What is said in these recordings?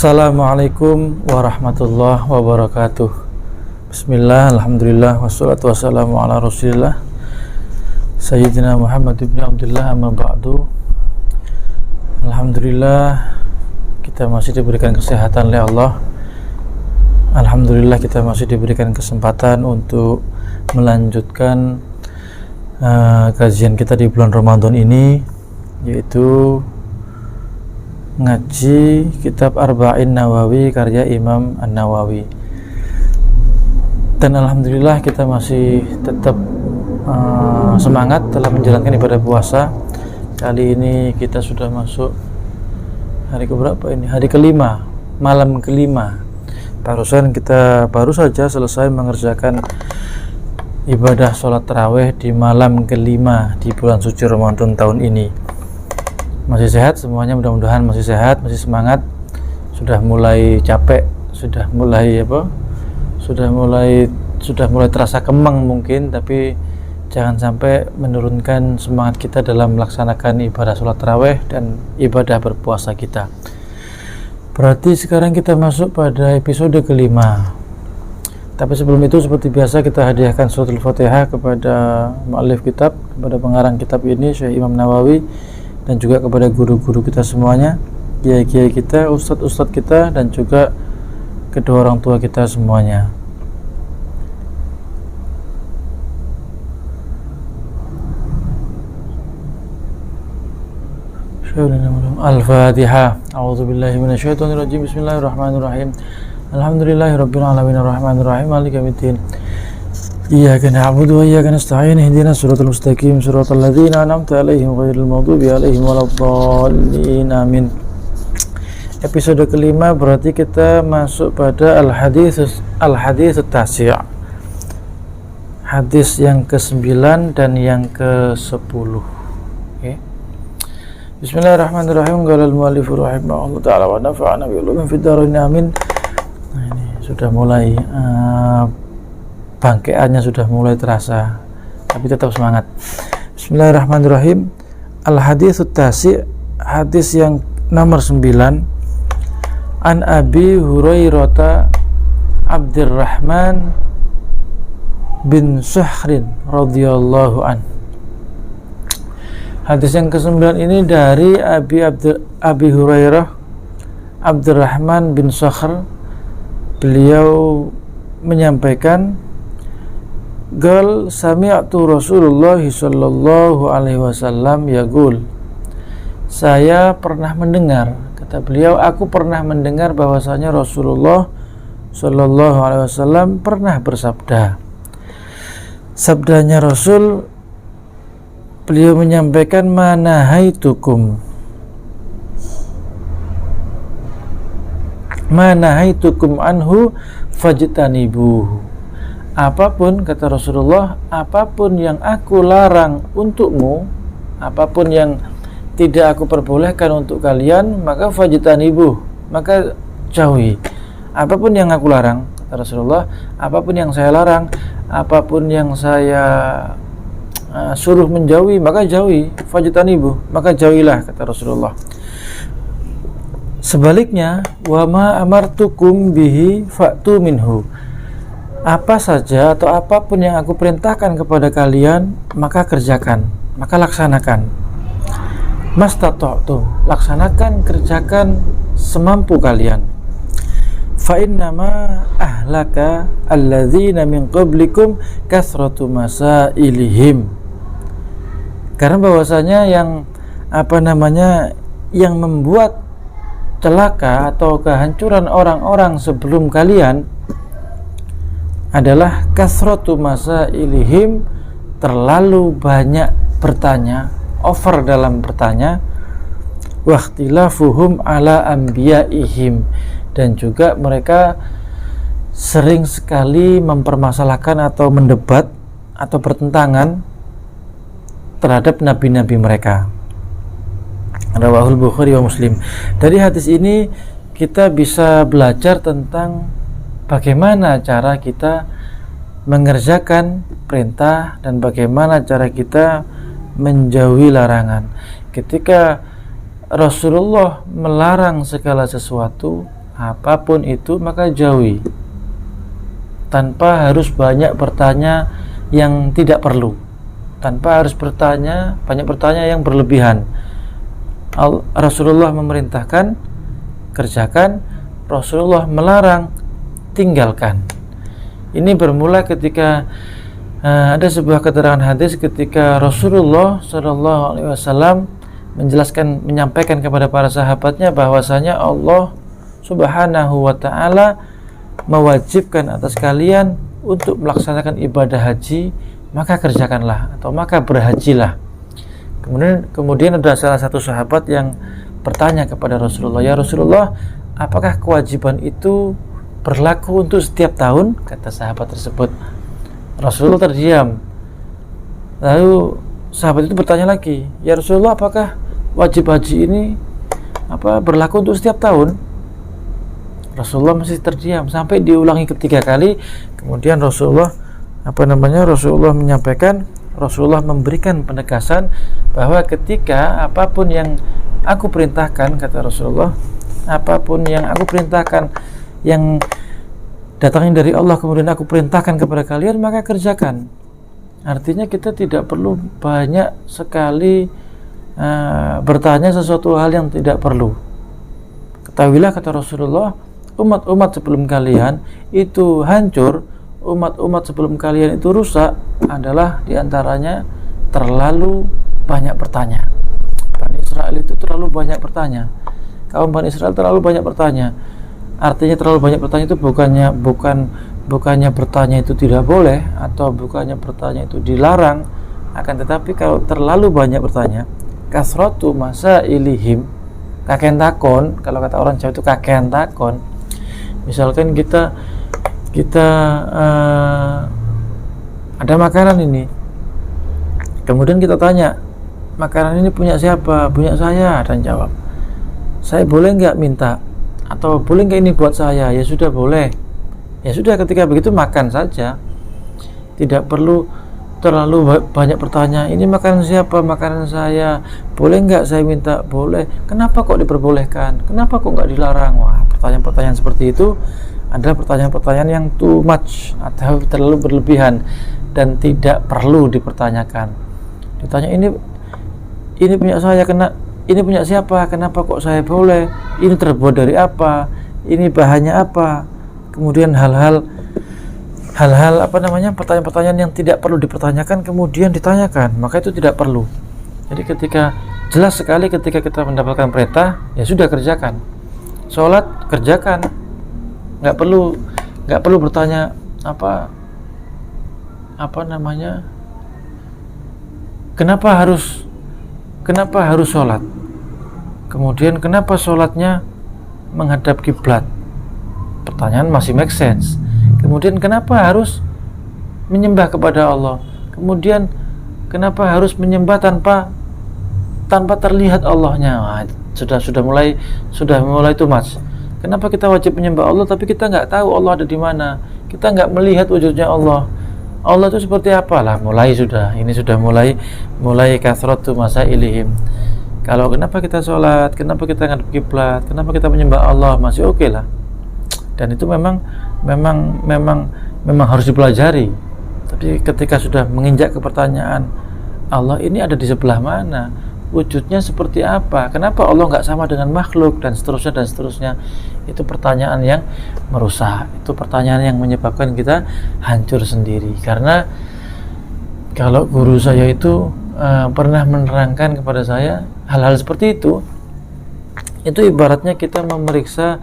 Assalamualaikum warahmatullahi wabarakatuh. Bismillah, alhamdulillah, wassalatu wassalamu ala rasulillah Sayyidina Muhammad ibn Abdullah, amma ba'du. Alhamdulillah kita masih diberikan kesehatan oleh Allah. Alhamdulillah kita masih diberikan kesempatan untuk melanjutkan kajian kita di bulan Ramadan ini, yaitu ngaji kitab Arba'in Nawawi karya Imam An-Nawawi. Dan alhamdulillah kita masih tetap semangat dalam menjalankan ibadah puasa. Kali ini kita sudah masuk hari keberapa ini? Hari kelima, malam kelima. Baru saja selesai mengerjakan ibadah sholat tarawih di malam kelima di bulan suci Ramadan tahun ini. Masih sehat semuanya, mudah-mudahan masih sehat, masih semangat. Sudah mulai capek, sudah mulai terasa kemang mungkin, tapi jangan sampai menurunkan semangat kita dalam melaksanakan ibadah sholat tarawih dan ibadah berpuasa kita. Berarti sekarang kita masuk pada episode kelima. Tapi sebelum itu, seperti biasa, kita hadiahkan suratul Fatihah kepada mu'allif kitab, kepada pengarang kitab ini, Syekh Imam Nawawi, dan juga kepada guru-guru kita semuanya, kiai-kiai kita, ustadz-ustadz kita, dan juga kedua orang tua kita semuanya. Al-Fatihah. A'udzubillahi minasyaitonirrajim. Bismillahirrahmanirrahim. Alhamdulillahirabbil alamin arrahmanirrahim maliki yaumiddin. Iyyaka na'budu wa iyyaka nasta'in ihdinas siratal mustaqim siratal ladzina an'amta 'alaihim ghairil maghdubi 'alaihim waladdallin. Amin. Episode kelima berarti kita masuk pada al-hadits at-tasi'. Hadis yang ke-9 dan yang ke-10. Oke. Bismillahirrahmanirrahim. Qala al-mu'allif rahimahullah ta'ala wa nafa'ana bi ulumin fid dharain. Amin. Nah, ini sudah mulai bangkeannya sudah mulai terasa, tapi tetap semangat. Bismillahirrahmanirrahim. Al-hadits at-tasi', hadis yang nomor 9. An Abi Hurairah Abdurrahman bin Suhrin radhiyallahu an. Hadis yang ke-9 ini dari Abi Hurairah Abdurrahman bin Suhr. Beliau menyampaikan, Gal sami'tu Rasulullah sallallahu alaihi wasallam yaqul. Saya pernah mendengar, kata beliau, aku pernah mendengar bahwasanya Rasulullah sallallahu alaihi wasallam pernah bersabda. Sabdanya Rasul, beliau menyampaikan, manahaitukum anhu fajtanibuhu. Apapun, kata Rasulullah, apapun yang aku larang untukmu, apapun yang tidak aku perbolehkan untuk kalian, maka fajtanibuh, maka jauhi. Apapun yang aku larang, kata Rasulullah, apapun yang saya larang, apapun yang saya suruh menjauhi, maka jauhi. Fajtanibuh, maka jauhilah, kata Rasulullah. Sebaliknya, wa ma amartukum bihi fa'tu minhu. Apa saja atau apapun yang aku perintahkan kepada kalian, maka kerjakan, maka laksanakan. Mastata'tum, laksanakan, kerjakan semampu kalian. Fa innama ahlaka alladzina min qablikum kasratu masailihim. Karena bahwasanya yang membuat celaka atau kehancuran orang-orang sebelum kalian adalah kasratu masailihim, terlalu banyak bertanya, over dalam bertanya, wa ikhtilafuhum ala anbiyaihim, dan juga mereka sering sekali mempermasalahkan atau mendebat atau bertentangan terhadap nabi-nabi mereka. Rawahul Bukhari wa Muslim. Dari hadis ini kita bisa belajar tentang bagaimana cara kita mengerjakan perintah dan bagaimana cara kita menjauhi larangan. Ketika Rasulullah melarang segala sesuatu, apapun itu maka jauhi, tanpa harus banyak bertanya yang tidak perlu, tanpa harus banyak bertanya yang berlebihan. Rasulullah memerintahkan, kerjakan. Rasulullah melarang, tinggalkan. Ini bermula ketika ada sebuah keterangan hadis ketika Rasulullah SAW menyampaikan kepada para sahabatnya bahwasanya Allah Subhanahu wa Ta'ala mewajibkan atas kalian untuk melaksanakan ibadah haji, maka kerjakanlah atau maka berhajilah. Kemudian ada salah satu sahabat yang bertanya kepada Rasulullah, ya Rasulullah, apakah kewajiban itu berlaku untuk setiap tahun? Kata sahabat tersebut. Rasulullah terdiam. Lalu sahabat itu bertanya lagi, ya Rasulullah, apakah wajib haji ini berlaku untuk setiap tahun? Rasulullah masih terdiam sampai diulangi ketiga kali. Kemudian Rasulullah menyampaikan, Rasulullah memberikan penegasan bahwa ketika apapun yang aku perintahkan, kata Rasulullah, apapun yang aku perintahkan yang datangnya dari Allah kemudian aku perintahkan kepada kalian, maka kerjakan. Artinya kita tidak perlu banyak sekali bertanya sesuatu hal yang tidak perlu. Ketahuilah, kata Rasulullah, umat-umat sebelum kalian itu hancur, umat-umat sebelum kalian itu rusak adalah diantaranya terlalu banyak bertanya. Bani Israel itu terlalu banyak bertanya. Kaum Bani Israel terlalu banyak bertanya. Artinya terlalu banyak bertanya itu bukannya bertanya itu tidak boleh atau bukannya bertanya itu dilarang, akan tetapi kalau terlalu banyak bertanya, kasratu masailihim, kakean takon, kalau kata orang Jawa itu kakean takon. Misalkan kita ada makanan ini, kemudian kita tanya, makanan ini punya siapa? Punya saya. Dan jawab, saya boleh nggak minta? Atau boleh nggak ini buat saya? Ya sudah, boleh. Ya sudah, ketika begitu makan saja, tidak perlu terlalu banyak bertanya, ini makanan siapa? Makanan saya. Boleh nggak saya minta? Boleh. Kenapa kok diperbolehkan? Kenapa kok nggak dilarang? Wah, pertanyaan-pertanyaan seperti itu adalah pertanyaan-pertanyaan yang too much atau terlalu berlebihan dan tidak perlu dipertanyakan. Ditanya, ini punya saya, ini punya siapa? Kenapa kok saya boleh? Ini terbuat dari apa? Ini bahannya apa? Kemudian hal-hal pertanyaan-pertanyaan yang tidak perlu dipertanyakan kemudian ditanyakan, maka itu tidak perlu. Jadi jelas sekali ketika kita mendapatkan perintah, ya sudah, kerjakan. Sholat, kerjakan. Nggak perlu bertanya kenapa harus sholat, kemudian kenapa sholatnya menghadap kiblat. Pertanyaan masih make sense. Kemudian kenapa harus menyembah kepada Allah, kemudian kenapa harus menyembah tanpa terlihat Allahnya. Wah, sudah mulai too much. Kenapa kita wajib menyembah Allah tapi kita nggak tahu Allah ada di mana, kita nggak melihat wujudnya Allah itu seperti apa? Lah, ini sudah mulai kasratu masailihim. Kalau kenapa kita sholat, kenapa kita ngadep kiblat, kenapa kita menyembah Allah, masih oke lah. Dan itu memang harus dipelajari. Tapi ketika sudah menginjak ke pertanyaan, Allah ini ada di sebelah mana, wujudnya seperti apa, kenapa Allah nggak sama dengan makhluk, dan seterusnya, itu pertanyaan yang merusak, itu pertanyaan yang menyebabkan kita hancur sendiri. Karena kalau guru saya itu pernah menerangkan kepada saya hal-hal seperti itu ibaratnya kita memeriksa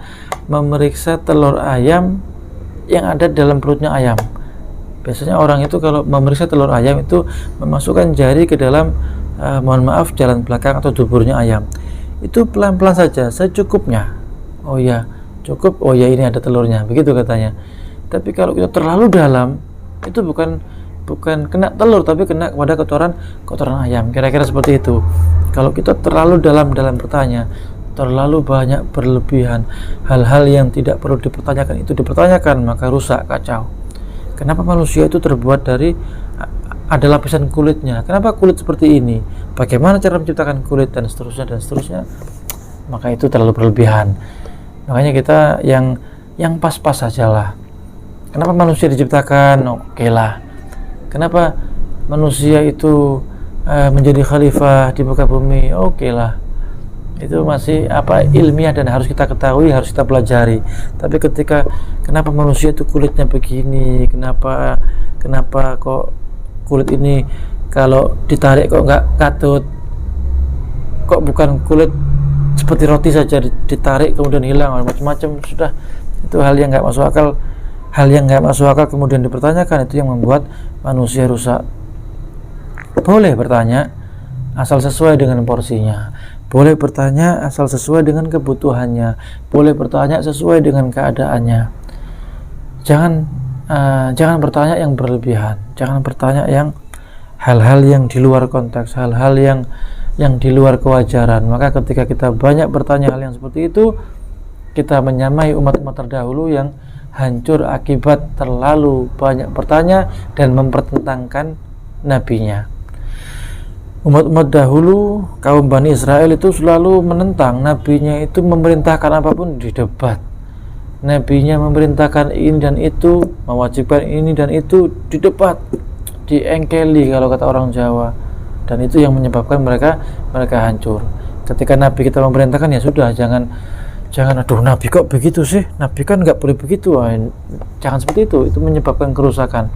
telur ayam yang ada dalam perutnya ayam. Biasanya orang itu kalau memeriksa telur ayam itu memasukkan jari ke dalam jalan belakang atau duburnya ayam. Itu pelan-pelan saja, secukupnya. Oh ya, cukup. Oh ya, ini ada telurnya, begitu katanya. Tapi kalau kita terlalu dalam, itu bukan kena telur tapi kena kepada kotoran ayam. Kira-kira seperti itu. Kalau kita terlalu dalam bertanya, terlalu banyak berlebihan, hal-hal yang tidak perlu dipertanyakan itu dipertanyakan, maka rusak, kacau. Kenapa manusia itu terbuat dari ada lapisan kulitnya? Kenapa kulit seperti ini? Bagaimana cara menciptakan kulit, dan seterusnya? Maka itu terlalu berlebihan. Makanya kita yang pas-pas sajalah. Kenapa manusia diciptakan? Oke lah. Kenapa manusia itu menjadi khalifah di muka bumi? Oke lah. Itu masih ilmiah dan harus kita ketahui, harus kita pelajari. Tapi ketika kenapa manusia itu kulitnya begini, kenapa kok kulit ini kalau ditarik kok nggak katut, kok bukan kulit seperti roti saja ditarik kemudian hilang, macam-macam, sudah itu hal yang nggak masuk akal. Kemudian dipertanyakan, itu yang membuat manusia rusak. Boleh bertanya asal sesuai dengan porsinya, boleh bertanya asal sesuai dengan kebutuhannya, boleh bertanya sesuai dengan keadaannya. Jangan bertanya yang berlebihan, jangan bertanya yang hal-hal yang di luar konteks, hal-hal yang di luar kewajaran. Maka ketika kita banyak bertanya hal yang seperti itu, kita menyamai umat-umat terdahulu yang hancur akibat terlalu banyak bertanya dan mempertentangkan nabinya. Umat-umat dahulu, kaum Bani Israel itu selalu menentang nabinya, itu memerintahkan apapun di debat. Nabinya memerintahkan ini dan itu, mewajibkan ini dan itu di debat, diengkeli kalau kata orang Jawa. Dan itu yang menyebabkan mereka hancur. Ketika nabi kita memerintahkan, ya sudah, jangan aduh nabi kok begitu sih, nabi kan nggak boleh begitu. Jangan seperti itu menyebabkan kerusakan.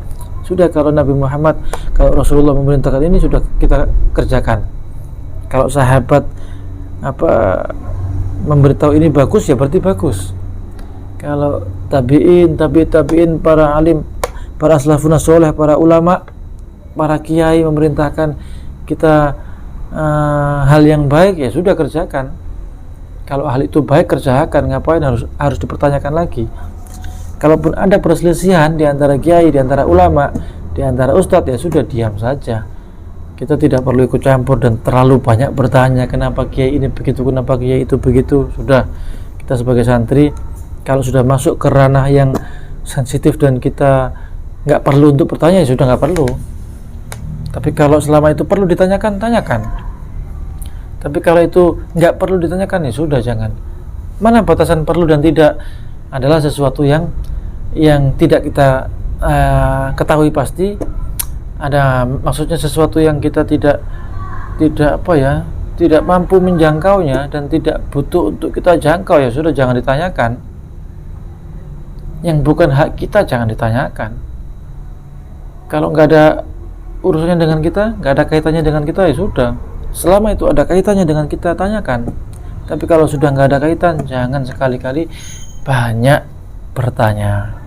Sudah, kalau Nabi Muhammad, kalau Rasulullah memerintahkan ini, sudah kita kerjakan. Kalau sahabat memberitahu ini bagus, ya berarti bagus. Kalau tabi'in, para alim, para salafun saleh, para ulama, para kiai memerintahkan kita hal yang baik, ya sudah kerjakan. Kalau hal itu baik, kerjakan. Ngapain harus dipertanyakan lagi? Kalaupun ada perselisihan di antara kiai, di antara ulama, di antara ustadz, ya sudah, diam saja. Kita tidak perlu ikut campur dan terlalu banyak bertanya kenapa kiai ini begitu, kenapa kiai itu begitu. Sudah, kita sebagai santri kalau sudah masuk ke ranah yang sensitif dan kita nggak perlu untuk bertanya, ya sudah, nggak perlu. Tapi kalau selama itu perlu ditanyakan, tanyakan. Tapi kalau itu nggak perlu ditanyakan, ya sudah, jangan. Mana batasan perlu dan tidak adalah sesuatu yang tidak kita ketahui pasti. Ada maksudnya sesuatu yang kita tidak mampu menjangkaunya dan tidak butuh untuk kita jangkau, ya sudah, jangan ditanyakan. Yang bukan hak kita jangan ditanyakan. Kalau nggak ada urusannya dengan kita, nggak ada kaitannya dengan kita, ya sudah. Selama itu ada kaitannya dengan kita, tanyakan. Tapi kalau sudah nggak ada kaitan, jangan sekali-kali banyak bertanya.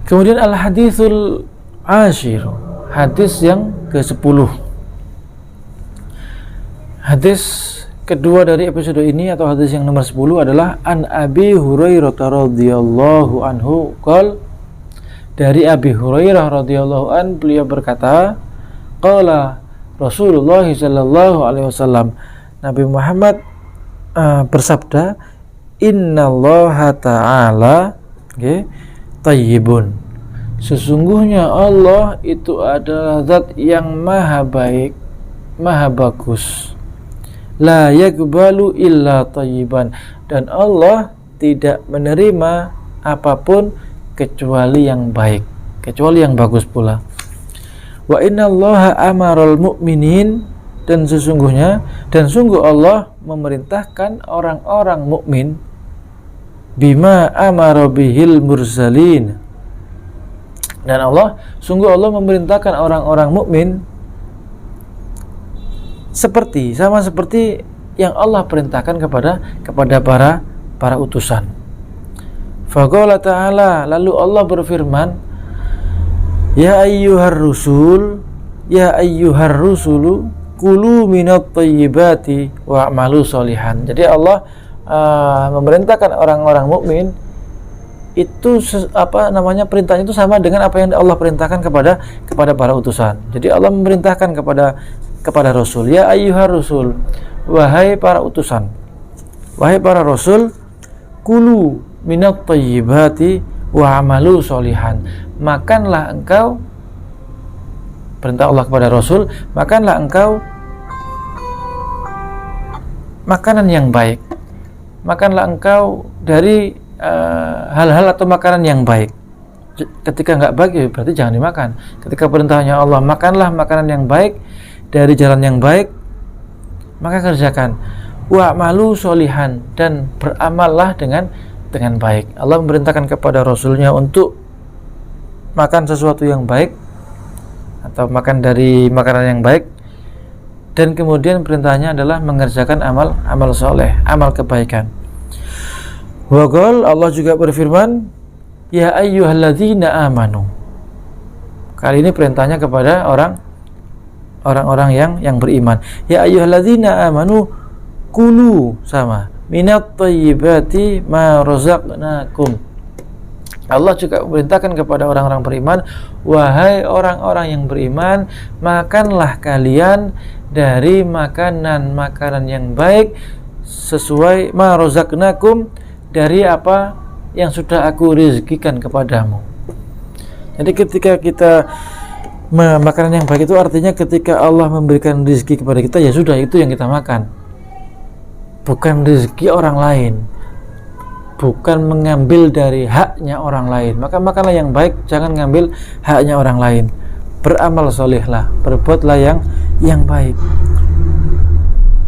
Kemudian al-haditsul ashir, hadis yang ke-10. Hadis kedua dari episode ini atau hadis yang nomor 10 adalah an Abi Hurairah radhiyallahu anhu qol, dari Abi Hurairah radhiyallahu an, beliau berkata, qala Rasulullah sallallahu alaihi wasallam, Nabi Muhammad bersabda, innallaha ta'ala tayyibun, sesungguhnya Allah itu adalah zat yang maha baik, maha bagus. La yakbalu illa tayyiban, dan Allah tidak menerima apapun kecuali yang baik, kecuali yang bagus pula. Wa innallaha amaral mu'minin, dan sungguh Allah memerintahkan orang-orang mukmin bima amara bihil mursalin, dan sungguh Allah memerintahkan orang-orang mukmin sama seperti yang Allah perintahkan kepada para utusan. Faqala ta'ala, lalu Allah berfirman, ya ayyuhar rusulu kulu minat thayyibati wa'malu sholihan. Jadi Allah memerintahkan orang-orang mukmin itu perintahnya itu sama dengan apa yang Allah perintahkan kepada para utusan. Jadi Allah memerintahkan kepada Rasul, ya ayyuhar rusul, wahai para utusan, wahai para Rasul, kulu minat thayyibati wa'malu sholihan, makanlah engkau, perintah Allah kepada Rasul, makanlah engkau makanan yang baik, makanlah engkau dari hal-hal atau makanan yang baik. Ketika nggak baik, ya berarti jangan dimakan. Ketika perintahnya Allah, makanlah makanan yang baik dari jalan yang baik, maka kerjakan. Wa'malu sholihan, dan beramallah dengan baik. Allah memerintahkan kepada Rasulnya untuk makan sesuatu yang baik atau makan dari makanan yang baik, dan kemudian perintahnya adalah mengerjakan amal soleh, amal kebaikan. Wa qala, Allah juga berfirman, ya ayyuhalladzina amanu. Kali ini perintahnya kepada orang-orang yang beriman. Ya ayyuhalladzina amanu kulu, sama, minat thayyibati ma razaqnakum. Allah juga memerintahkan kepada orang-orang beriman, wahai orang-orang yang beriman, makanlah kalian dari makanan-makanan yang baik sesuai ma razaqnakum, dari apa yang sudah aku rezekikan kepadamu. Jadi ketika kita makanan yang baik itu artinya ketika Allah memberikan rezeki kepada kita, ya sudah, itu yang kita makan, bukan rezeki orang lain, bukan mengambil dari haknya orang lain. Maka makanlah yang baik, jangan ngambil haknya orang lain. Beramal solehlah, berbuatlah yang baik.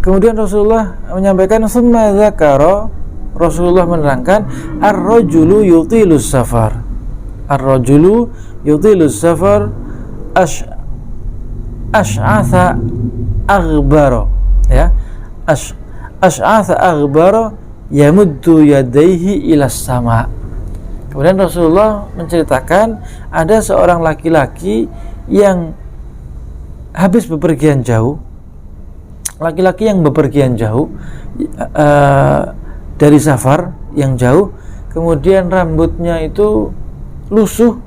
Kemudian Rasulullah menyampaikan, summa dzakara, Rasulullah menerangkan, ar-rajulu yutilus safar, ar-rajulu yutilus safar ash'atha aghbara, ya, ash'atha aghbara yamuddu yadaihi ilas sama. Kemudian Rasulullah menceritakan ada seorang laki-laki yang habis bepergian jauh, laki-laki yang bepergian jauh dari safar yang jauh, kemudian rambutnya itu lusuh,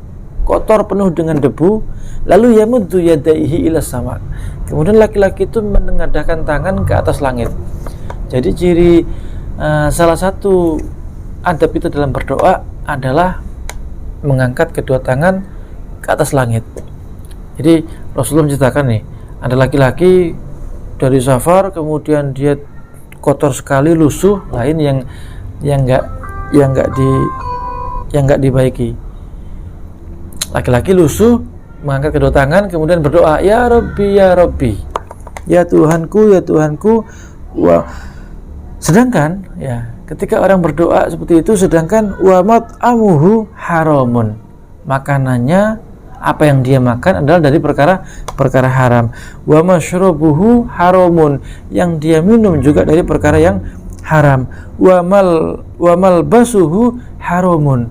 kotor, penuh dengan debu, lalu yamuddu yadaihi ilas sama. Kemudian laki-laki itu menengadahkan tangan ke atas langit. Jadi ciri salah satu adab itu dalam berdoa adalah mengangkat kedua tangan ke atas langit. Jadi Rasulullah menceritakan nih, ada laki-laki dari safar, kemudian dia kotor sekali, lusuh, lain yang enggak dibaiki. Laki-laki lusuh, mengangkat kedua tangan, kemudian berdoa, ya Rabbi, ya Rabbi, ya Tuhanku, ya Tuhanku. Wah, sedangkan ya ketika orang berdoa seperti itu, sedangkan wa mat'amuhu haramun, makanannya, apa yang dia makan adalah dari perkara haram. Wa masyrabuhu haramun, yang dia minum juga dari perkara yang haram. Wa malbasuhu haramun,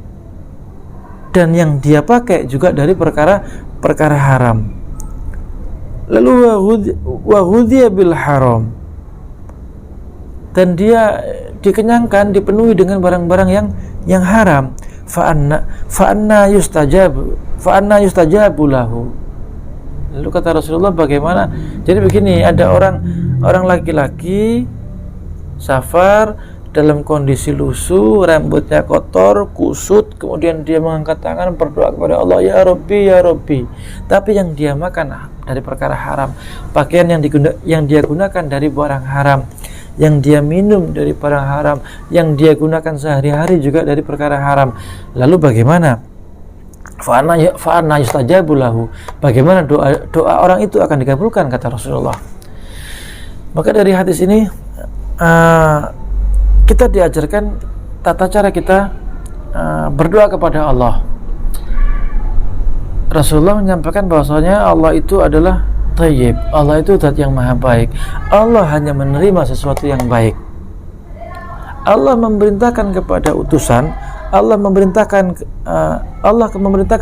dan yang dia pakai juga dari perkara haram. Lalu wa ghudhiya bil haram, dan dia dikenyangkan, dipenuhi dengan barang-barang yang haram. Fa anna yustajabu lahu. Lalu kata Rasulullah, bagaimana? Jadi begini, ada orang laki-laki safar dalam kondisi lusuh, rambutnya kotor, kusut, kemudian dia mengangkat tangan berdoa kepada Allah, ya Rabbi, ya Rabbi. Tapi yang dia makan dari perkara haram, pakaian yang dia gunakan dari barang haram, yang dia minum dari barang haram, yang dia gunakan sehari-hari juga dari perkara haram. Lalu bagaimana? Fa'anna yustajabu lahu, bagaimana doa orang itu akan dikabulkan, kata Rasulullah. Maka dari hadis ini kita diajarkan tata cara kita berdoa kepada Allah. Rasulullah menyampaikan bahwasanya Allah itu adalah Thayyib, Allah itu zat yang maha baik. Allah hanya menerima sesuatu yang baik. Allah memerintahkan kepada utusan, Allah memerintahkan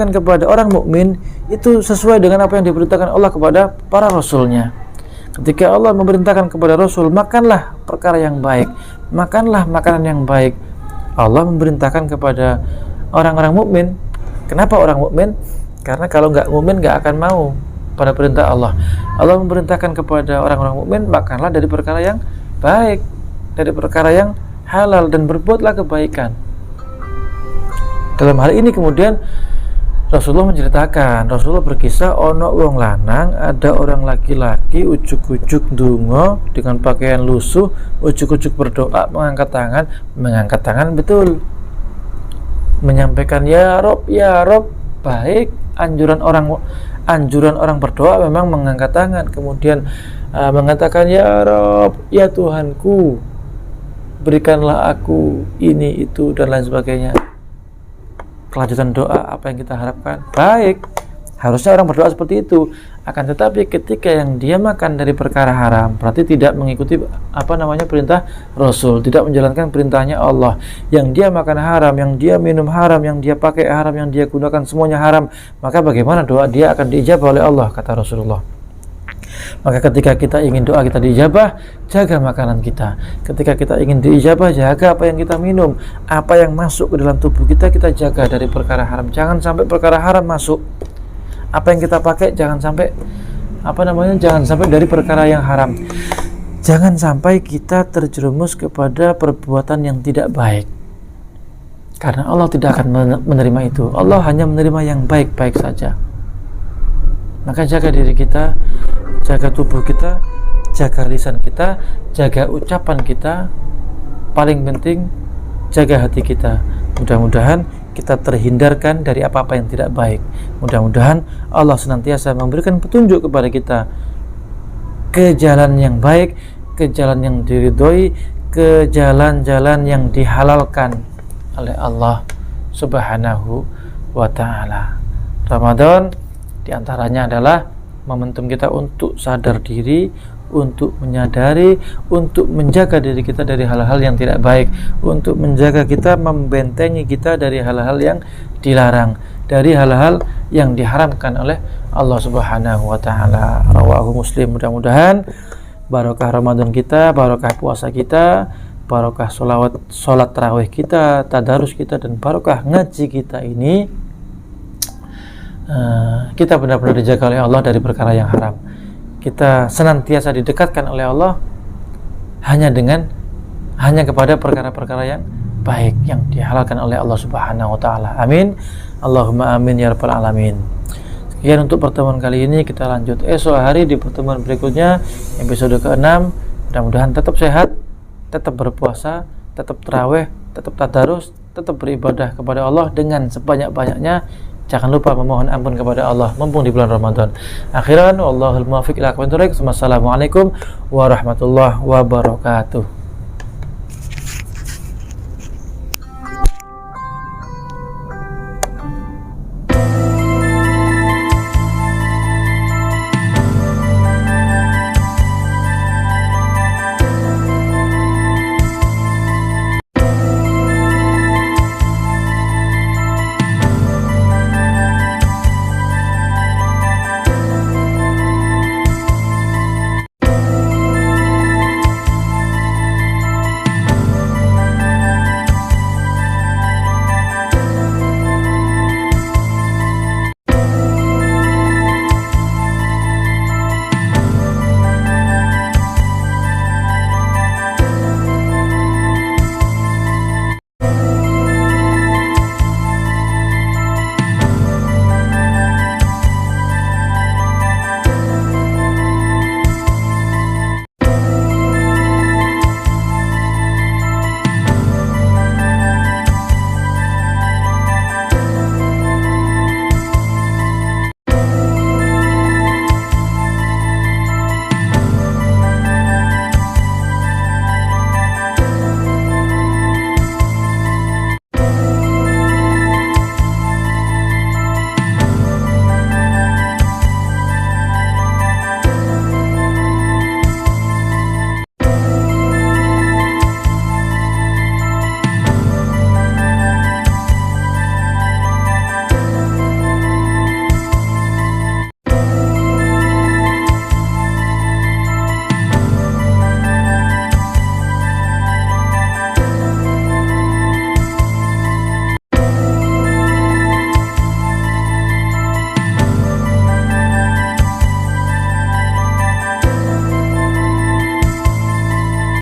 kepada orang mukmin itu sesuai dengan apa yang diperintahkan Allah kepada para rasulnya. Ketika Allah memerintahkan kepada Rasul, makanlah perkara yang baik, makanlah makanan yang baik, Allah memerintahkan kepada orang-orang mukmin. Kenapa orang mukmin? Karena kalau nggak mukmin nggak akan mau pada perintah Allah. Allah memerintahkan kepada orang-orang mukmin, makanlah dari perkara yang baik, dari perkara yang halal, dan berbuatlah kebaikan. Dalam hal ini kemudian Rasulullah menceritakan, Rasulullah berkisah, ono wong lanang, ada orang laki-laki kaki, ujuk-ujuk ndonga dengan pakaian lusuh, ujuk-ujuk berdoa, mengangkat tangan betul, menyampaikan ya Rob, baik. Anjuran orang berdoa memang mengangkat tangan, kemudian mengatakan ya Rob, ya Tuhanku, berikanlah aku ini, itu, dan lain sebagainya. Kelanjutan doa apa yang kita harapkan, baik. Harusnya orang berdoa seperti itu. Akan tetapi ketika yang dia makan dari perkara haram, berarti tidak mengikuti perintah Rasul, tidak menjalankan perintahnya Allah. Yang dia makan haram, yang dia minum haram, yang dia pakai haram, yang dia gunakan semuanya haram, maka bagaimana doa dia akan diijabah oleh Allah, kata Rasulullah. Maka ketika kita ingin doa kita diijabah, jaga makanan kita. Ketika kita ingin diijabah, jaga apa yang kita minum, apa yang masuk ke dalam tubuh kita, kita jaga dari perkara haram. Jangan sampai perkara haram masuk. Apa yang kita pakai jangan sampai jangan sampai dari perkara yang haram. Jangan sampai kita terjerumus kepada perbuatan yang tidak baik, karena Allah tidak akan menerima itu. Allah hanya menerima yang baik-baik saja. Maka jaga diri kita, jaga tubuh kita, jaga lisan kita, jaga ucapan kita, paling penting jaga hati kita. Mudah-mudahan kita terhindarkan dari apa-apa yang tidak baik. Mudah-mudahan Allah senantiasa memberikan petunjuk kepada kita ke jalan yang baik, ke jalan yang diridhoi, ke jalan-jalan yang dihalalkan oleh Allah Subhanahu wa ta'ala. Ramadan diantaranya adalah momentum kita untuk sadar diri, untuk menyadari, untuk menjaga diri kita dari hal-hal yang tidak baik, untuk menjaga kita, membentengi kita dari hal-hal yang dilarang, dari hal-hal yang diharamkan oleh Allah Subhanahu wa ta'ala. Rawahu Muslim. Mudah-mudahan barokah Ramadan kita, barokah puasa kita, barokah sholat tarawih kita, tadarus kita, dan barokah ngaji kita ini, kita benar-benar dijaga oleh Allah dari perkara yang haram. Kita senantiasa didekatkan oleh Allah hanya kepada perkara-perkara yang baik yang dihalalkan oleh Allah Subhanahu wa ta'ala. Amin. Allahumma amin ya rabbal alamin. Sekian untuk pertemuan kali ini. Kita lanjut esok hari di pertemuan berikutnya, episode ke-6. Mudah-mudahan tetap sehat, tetap berpuasa, tetap tarawih, tetap tadarus, tetap beribadah kepada Allah dengan sebanyak-banyaknya. Jangan lupa memohon ampun kepada Allah mumpung di bulan Ramadan. Akhiran wallahul muwaffiq ila aqwamit thoriq. Wassalamualaikum warahmatullahi wabarakatuh.